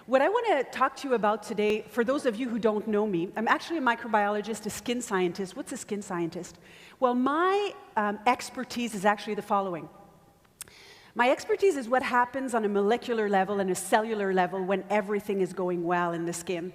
What I want to talk to you about today, for those of you who don't know me, I'm actually a microbiologist, a skin scientist. What's a skin scientist? Well, my expertise is actually the following. My expertise is what happens on a molecular level and a cellular level when everything is going well in the skin.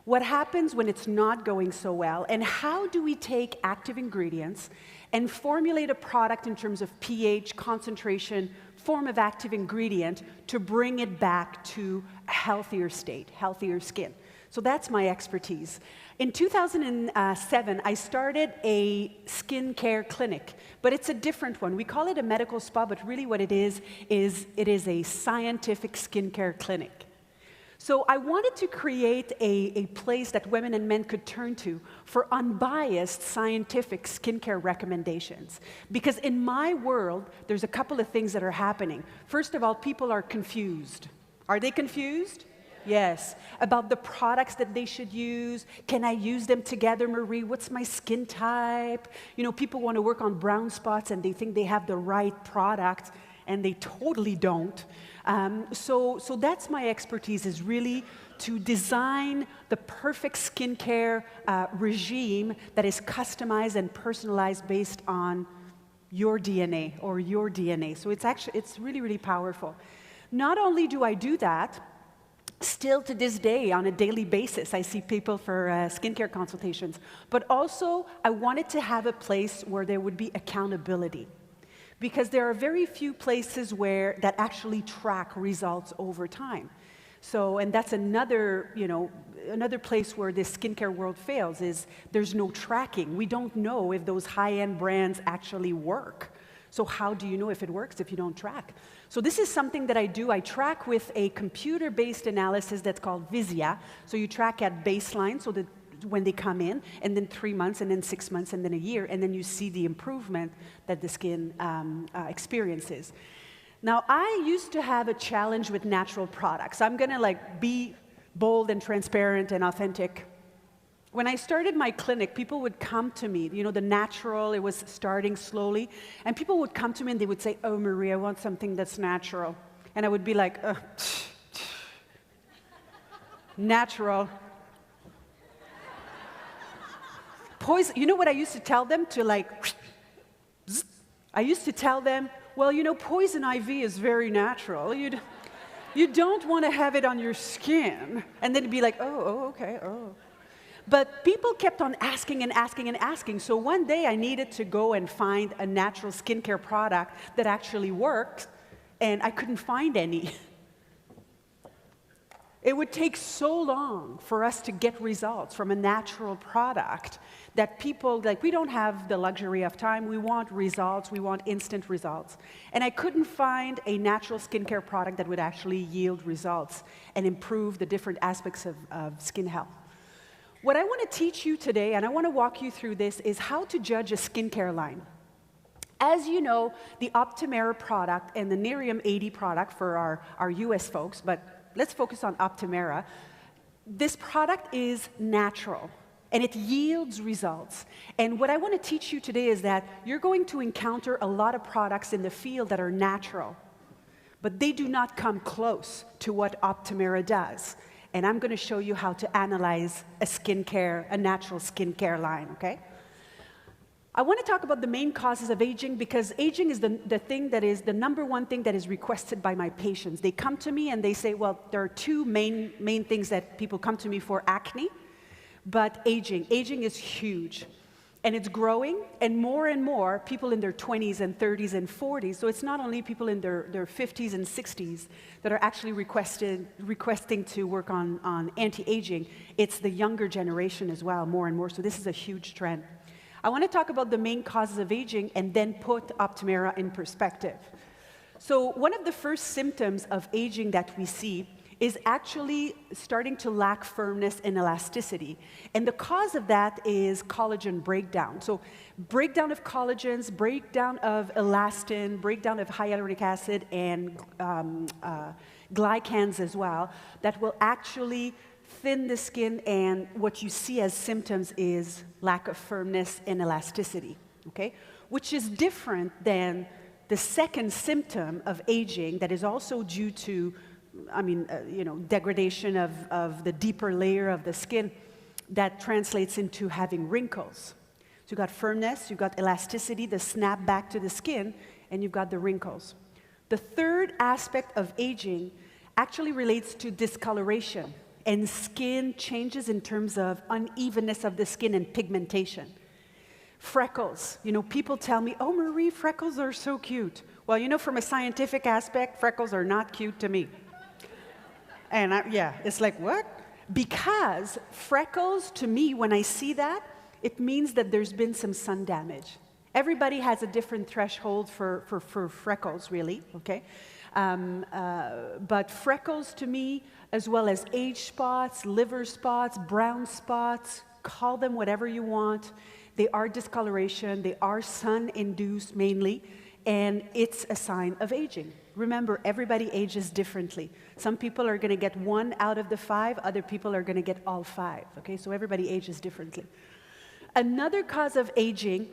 What happens when it's not going so well, and how do we take active ingredients and formulate a product in terms of pH, concentration, form of active ingredient to bring it back to a healthier state, healthier skin. So that's my expertise. In 2007, I started a skincare clinic, but it's a different one. We call it a medical spa, but really what it is it is a scientific skincare clinic. So I wanted to create a place that women and men could turn to for unbiased scientific skincare recommendations. Because in my world, there's a couple of things that are happening. First of all, people are confused. Are they confused? Yes. About the products that they should use. Can I use them together, Marie? What's my skin type? You know, people want to work on brown spots and they think they have the right product, and they totally don't. So that's my expertise, is really to design the perfect skincare regime that is customized and personalized based on your DNA or your DNA. So it's really, really powerful. Not only do I do that, still to this day, on a daily basis, I see people for skincare consultations, but also I wanted to have a place where there would be accountability. Because there are very few places that actually track results over time. So, and that's another place where this skincare world fails, is there's no tracking. We don't know if those high-end brands actually work. So how do you know if it works if you don't track? So this is something that I do. I track with a computer-based analysis that's called Visia. So you track at baseline, so that when they come in, and then 3 months, and then 6 months, and then a year, and then you see the improvement that the skin experiences. Now, I used to have a challenge with natural products. I'm gonna be bold and transparent and authentic. When I started my clinic, people would come to me, the natural, it was starting slowly, and people would come to me and they would say, "Oh, Marie, I want something that's natural." And I would be like, natural. Poison, you know what I used to tell them? I used to tell them, well, poison ivy is very natural. You don't want to have it on your skin. And then it'd be like, oh, okay, oh. But people kept on asking and asking and asking. So one day I needed to go and find a natural skincare product that actually worked, and I couldn't find any. It would take so long for us to get results from a natural product that people, we don't have the luxury of time. We want results. We want instant results. And I couldn't find a natural skincare product that would actually yield results and improve the different aspects of skin health. What I want to teach you today, and I want to walk you through this, is how to judge a skincare line. As you know, the Optimera product and the Nerium 80 product for our US folks, but let's focus on Optimera. This product is natural, and it yields results. And what I want to teach you today is that you're going to encounter a lot of products in the field that are natural, but they do not come close to what Optimera does. And I'm going to show you how to analyze a natural skincare line, okay? I want to talk about the main causes of aging, because aging is the thing that is the number one thing that is requested by my patients. They come to me and they say, well, there are two main things that people come to me for: acne, but aging. Aging is huge, and it's growing, and more people in their 20s and 30s and 40s. So it's not only people in their 50s and 60s that are actually requesting to work on anti-aging. It's the younger generation as well, more and more. So this is a huge trend. I want to talk about the main causes of aging and then put Optimera in perspective. So one of the first symptoms of aging that we see is actually starting to lack firmness and elasticity. And the cause of that is collagen breakdown. So breakdown of collagens, breakdown of elastin, breakdown of hyaluronic acid, and glycans as well, that will actually thin the skin, and what you see as symptoms is lack of firmness and elasticity, okay? Which is different than the second symptom of aging that is also due to degradation of the deeper layer of the skin that translates into having wrinkles. So you've got firmness, you've got elasticity, the snap back to the skin, and you've got the wrinkles. The third aspect of aging actually relates to discoloration and skin changes in terms of unevenness of the skin and pigmentation. Freckles. People tell me, oh, Marie, freckles are so cute. Well, from a scientific aspect, freckles are not cute to me. And it's like, what? Because freckles, to me, when I see that, it means that there's been some sun damage. Everybody has a different threshold for freckles, really, okay? But freckles, to me, as well as age spots, liver spots, brown spots, call them whatever you want, they are discoloration, they are sun-induced mainly, and it's a sign of aging. Remember, everybody ages differently. Some people are going to get 1 out of the 5, other people are going to get all 5, okay? So everybody ages differently. Another cause of aging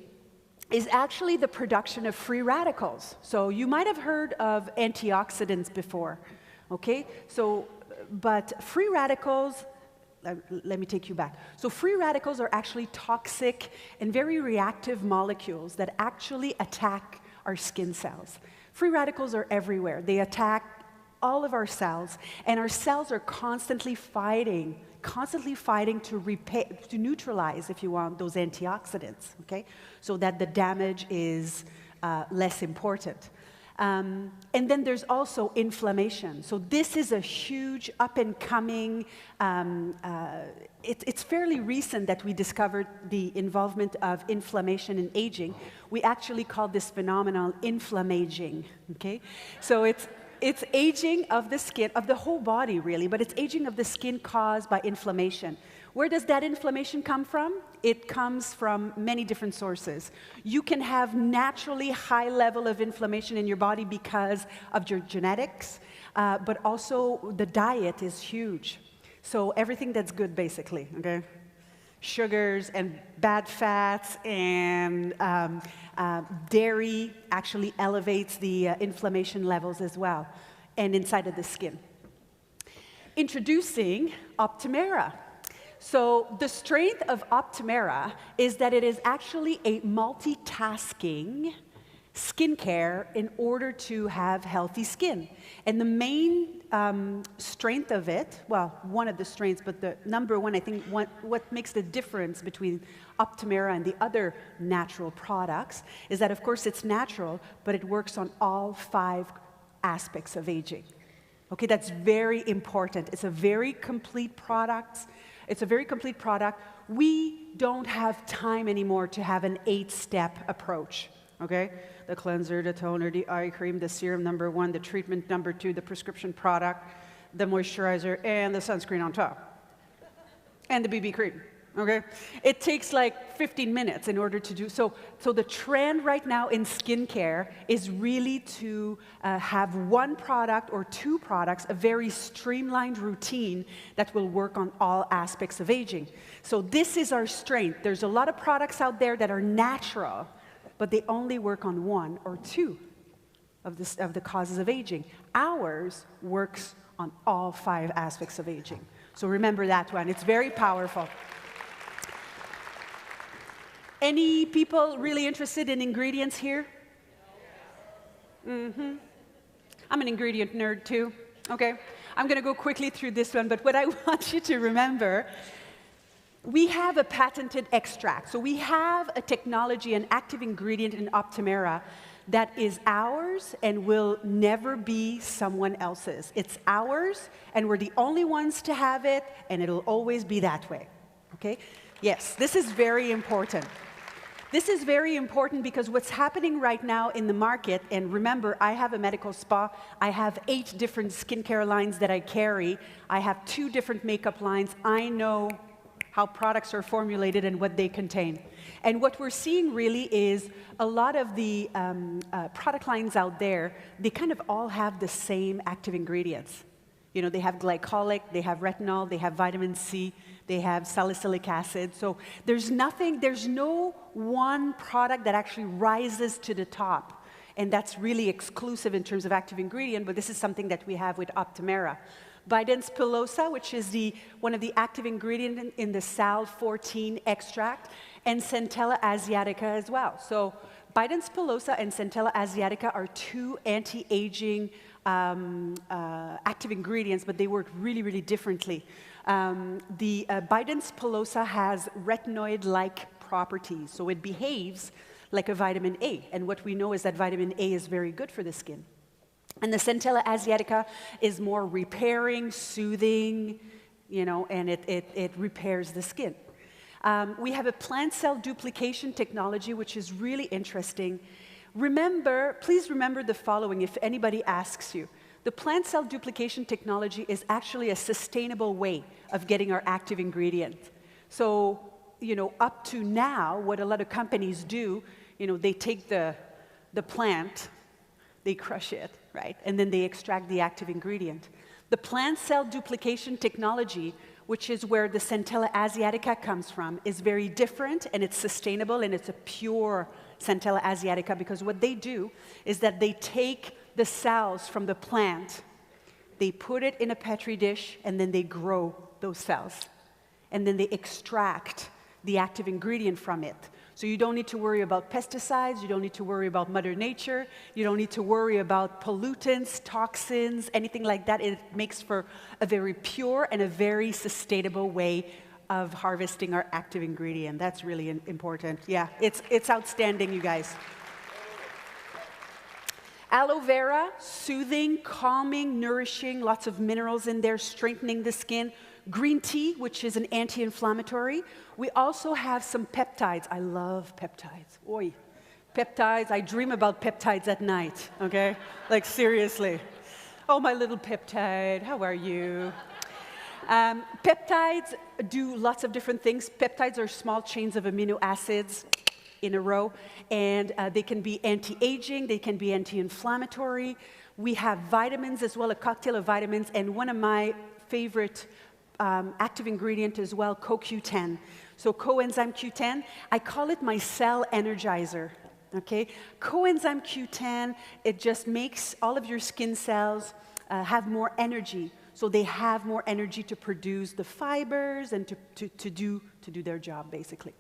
is actually the production of free radicals. So you might have heard of antioxidants before, okay? But free radicals, let me take you back. So free radicals are actually toxic and very reactive molecules that actually attack our skin cells. Free radicals are everywhere. They attack all of our cells, and our cells are constantly fighting to neutralize, if you want, those antioxidants, okay? So that the damage is less important. And then there's also inflammation. So this is a huge up-and-coming, it's fairly recent that we discovered the involvement of inflammation in aging. We actually call this phenomenon inflammaging, okay? So it's aging of the skin, of the whole body really, but it's aging of the skin caused by inflammation. Where does that inflammation come from? It comes from many different sources. You can have naturally high level of inflammation in your body because of your genetics, but also the diet is huge. So everything that's good, basically, okay? Sugars and bad fats and dairy actually elevates the inflammation levels as well, and inside of the skin. Introducing Optimera. So the strength of Optimera is that it is actually a multitasking skincare in order to have healthy skin. And the main strength of it, well, one of the strengths, but the number one, I think, what makes the difference between Optimera and the other natural products is that, of course, it's natural, but it works on all 5 aspects of aging. Okay, that's very important. It's a very complete product. We don't have time anymore to have an 8-step approach, okay? The cleanser, the toner, the eye cream, the serum number 1, the treatment number 2, the prescription product, the moisturizer, and the sunscreen on top. And the BB cream, okay? It takes like 15 minutes in order to do so. So the trend right now in skincare is really to have 1 product or 2 products, a very streamlined routine that will work on all aspects of aging. So this is our strength. There's a lot of products out there that are natural, but they only work on 1 or 2 of the causes of aging. Ours works on all 5 aspects of aging. So remember that one. It's very powerful. Any people really interested in ingredients here? Mm-hmm. I'm an ingredient nerd too. Okay. I'm going to go quickly through this one, but what I want you to remember, we have a patented extract. So we have a technology, an active ingredient in Optimera that is ours and will never be someone else's. It's ours, and we're the only ones to have it, and it'll always be that way. Okay? Yes, this is very important. This is very important because what's happening right now in the market, and remember, I have a medical spa. I have 8 different skincare lines that I carry. I have 2 different makeup lines. I know how products are formulated and what they contain. And what we're seeing really is a lot of the product lines out there, they kind of all have the same active ingredients. You know, they have glycolic, they have retinol, they have vitamin C, they have salicylic acid. So there's no one product that actually rises to the top and that's really exclusive in terms of active ingredient, but this is something that we have with Optimera. Bidens pilosa, which is one of the active ingredients in the Sal 14 extract, and Centella asiatica as well. So Bidens pilosa and Centella asiatica are two anti-aging active ingredients, but they work really, really differently. The Bidens pilosa has retinoid-like properties, so it behaves like a vitamin A, and what we know is that vitamin A is very good for the skin. And the Centella asiatica is more repairing, soothing, you know, and it repairs the skin. We have a plant cell duplication technology, which is really interesting. Please remember the following if anybody asks you. The plant cell duplication technology is actually a sustainable way of getting our active ingredient. So, you know, up to now, what a lot of companies do, you know, they take the plant, they crush it, right? And then they extract the active ingredient. The plant cell duplication technology, which is where the Centella asiatica comes from, is very different, and it's sustainable, and it's a pure Centella asiatica, because what they do is that they take the cells from the plant, they put it in a Petri dish, and then they grow those cells. And then they extract the active ingredient from it. So you don't need to worry about pesticides, you don't need to worry about Mother Nature, you don't need to worry about pollutants, toxins, anything like that. It makes for a very pure and a very sustainable way of harvesting our active ingredient. That's really important. Yeah, it's outstanding, you guys. Aloe vera, soothing, calming, nourishing, lots of minerals in there, strengthening the skin. Green tea, which is an anti-inflammatory. We also have some peptides. I love peptides. Oi, peptides. I dream about peptides at night, okay? Like, seriously. Oh, my little peptide, how are you? Peptides do lots of different things. Peptides are small chains of amino acids in a row, and they can be anti-aging, they can be anti-inflammatory. We have vitamins as well, a cocktail of vitamins, and one of my favorite active ingredient as well, CoQ10. So coenzyme Q10, I call it my cell energizer, okay? Coenzyme Q10, it just makes all of your skin cells have more energy. So they have more energy to produce the fibers and to do their job, basically.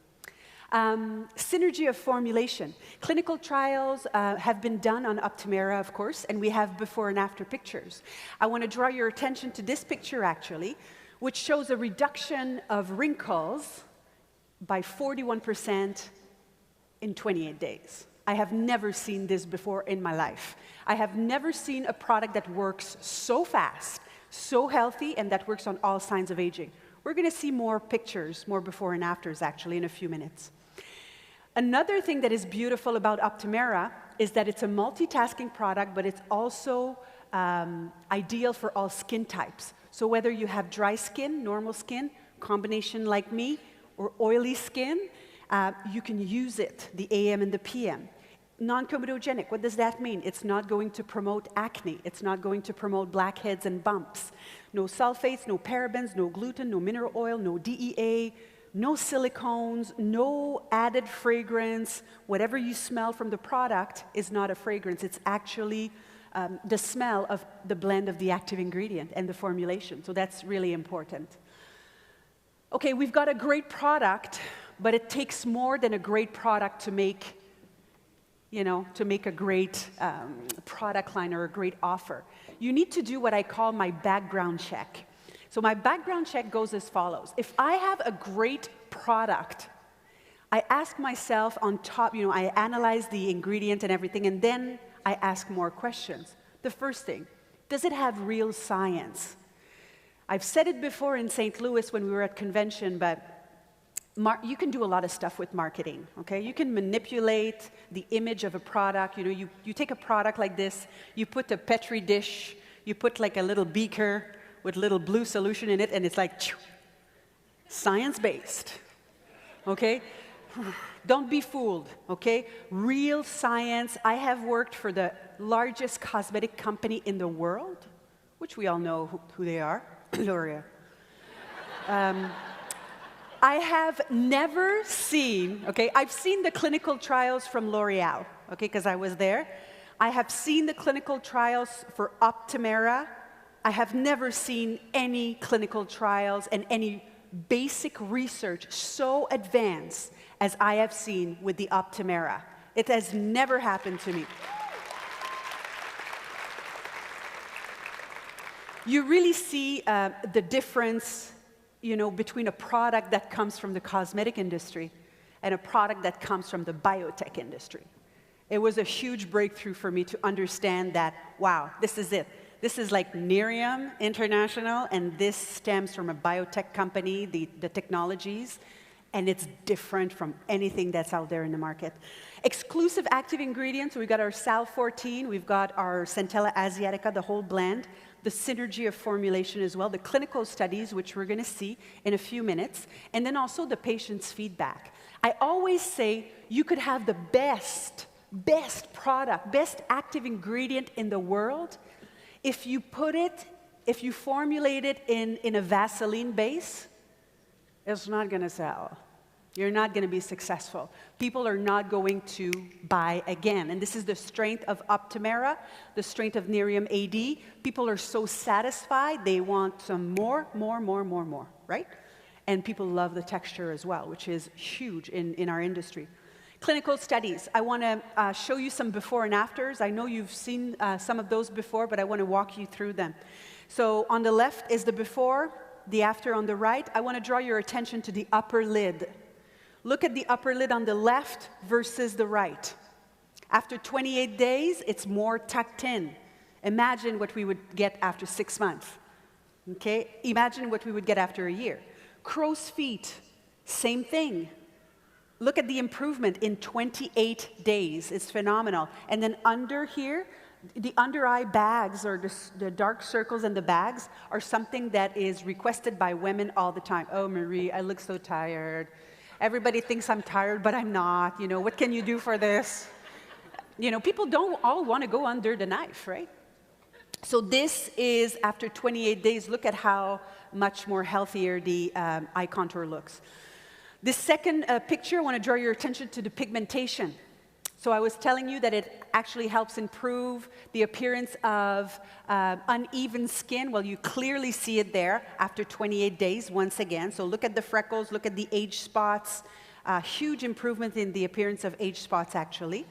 Synergy of formulation. Clinical trials have been done on Optimera, of course, and we have before and after pictures. I want to draw your attention to this picture, actually, which shows a reduction of wrinkles by 41% in 28 days. I have never seen this before in my life. I have never seen a product that works so fast, so healthy, and that works on all signs of aging. We're going to see more pictures, more before and afters, actually, in a few minutes. Another thing that is beautiful about Optimera is that it's a multitasking product, but it's also ideal for all skin types. So whether you have dry skin, normal skin, combination like me, or oily skin, you can use it, the AM and the PM. Non-comedogenic, what does that mean? It's not going to promote acne. It's not going to promote blackheads and bumps. No sulfates, no parabens, no gluten, no mineral oil, no DEA, no silicones, no added fragrance. Whatever you smell from the product is not a fragrance. It's actually the smell of the blend of the active ingredient and the formulation. So that's really important. Okay, we've got a great product, but it takes more than a great product to make, you know, to make a great product line or a great offer. You need to do what I call my background check. So my background check goes as follows. If I have a great product, I ask myself on top, you know, I analyze the ingredient and everything, and then I ask more questions. The first thing, does it have real science? I've said it before in St. Louis when we were at convention, but you can do a lot of stuff with marketing, okay? You can manipulate the image of a product. You know, you take a product like this, you put a Petri dish, you put like a little beaker with little blue solution in it, and it's like, science-based, okay? Don't be fooled, okay? Real science. I have worked for the largest cosmetic company in the world, which we all know who they are, L'Oreal. I have never seen, okay, I've seen the clinical trials from L'Oreal, okay, because I was there. I have seen the clinical trials for Optimera. I have never seen any clinical trials and any basic research so advanced as I have seen with the Optimera. It has never happened to me. You really see the difference, between a product that comes from the cosmetic industry and a product that comes from the biotech industry. It was a huge breakthrough for me to understand that, wow, this is it. This is like Nerium International, and this stems from a biotech company, the technologies, and it's different from anything that's out there in the market. Exclusive active ingredients, we've got our Sal 14, we've got our Centella Asiatica, the whole blend, the synergy of formulation as well, the clinical studies, which we're going to see in a few minutes, and then also the patient's feedback. I always say you could have the best product, best active ingredient in the world. If you formulate it in a Vaseline base, it's not going to sell. You're not going to be successful. People are not going to buy again. And this is the strength of Optimera, the strength of Nerium AD. People are so satisfied, they want some more, right? And people love the texture as well, which is huge in our industry. Clinical studies. I want to show you some before and afters. I know you've seen some of those before, but I want to walk you through them. So on the left is the before, the after on the right. I want to draw your attention to the upper lid. Look at the upper lid on the left versus the right. After 28 days, it's more tucked in. Imagine what we would get after 6 months. Okay? Imagine what we would get after a year. Crow's feet, same thing. Look at the improvement in 28 days. It's phenomenal. And then under here, the under-eye bags, or the dark circles and the bags, are something that is requested by women all the time. Oh, Marie, I look so tired. Everybody thinks I'm tired, but I'm not. What can you do for this? People don't all want to go under the knife, right? So this is after 28 days. Look at how much more healthier the eye contour looks. This second picture, I want to draw your attention to the pigmentation. So I was telling you that it actually helps improve the appearance of uneven skin. Well, you clearly see it there after 28 days once again. So look at the freckles, look at the age spots. Huge improvement in the appearance of age spots, actually.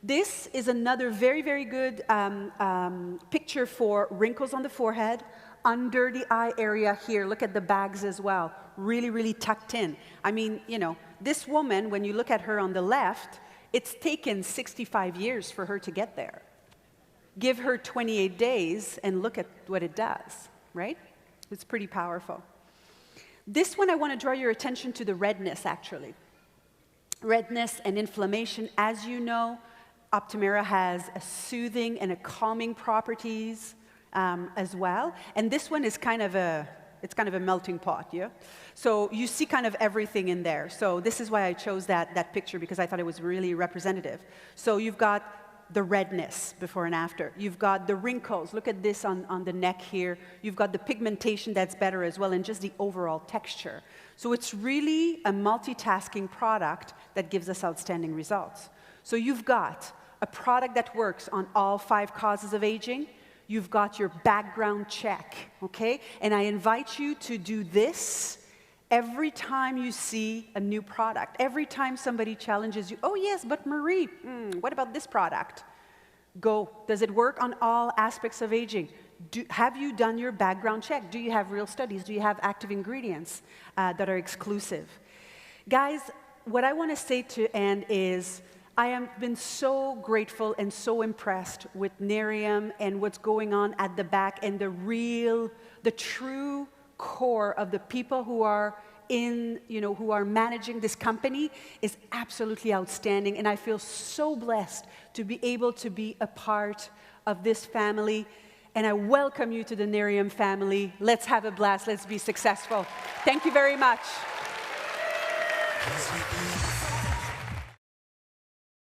This is another very, very good picture for wrinkles on the forehead, under the eye area here. Look at the bags as well. Really, really tucked in. I mean, this woman, when you look at her on the left, it's taken 65 years for her to get there. Give her 28 days and look at what it does, right? It's pretty powerful. This one, I want to draw your attention to the redness, actually. Redness and inflammation. As you know, Optimera has a soothing and a calming properties as well. And this one is kind of a melting pot, yeah? So you see kind of everything in there. So this is why I chose that picture, because I thought it was really representative. So you've got the redness before and after. You've got the wrinkles. Look at this on the neck here. You've got the pigmentation that's better as well, and just the overall texture. So it's really a multitasking product that gives us outstanding results. So you've got a product that works on all 5 causes of aging. You've got your background check, okay? And I invite you to do this every time you see a new product. Every time somebody challenges you, oh yes, but Marie, what about this product? Go, does it work on all aspects of aging? Have you done your background check? Do you have real studies? Do you have active ingredients that are exclusive? Guys, what I want to say to end is, I have been so grateful and so impressed with Nerium and what's going on at the back, and the true core of the people who are who are managing this company is absolutely outstanding. And I feel so blessed to be able to be a part of this family. And I welcome you to the Nerium family. Let's have a blast. Let's be successful. Thank you very much.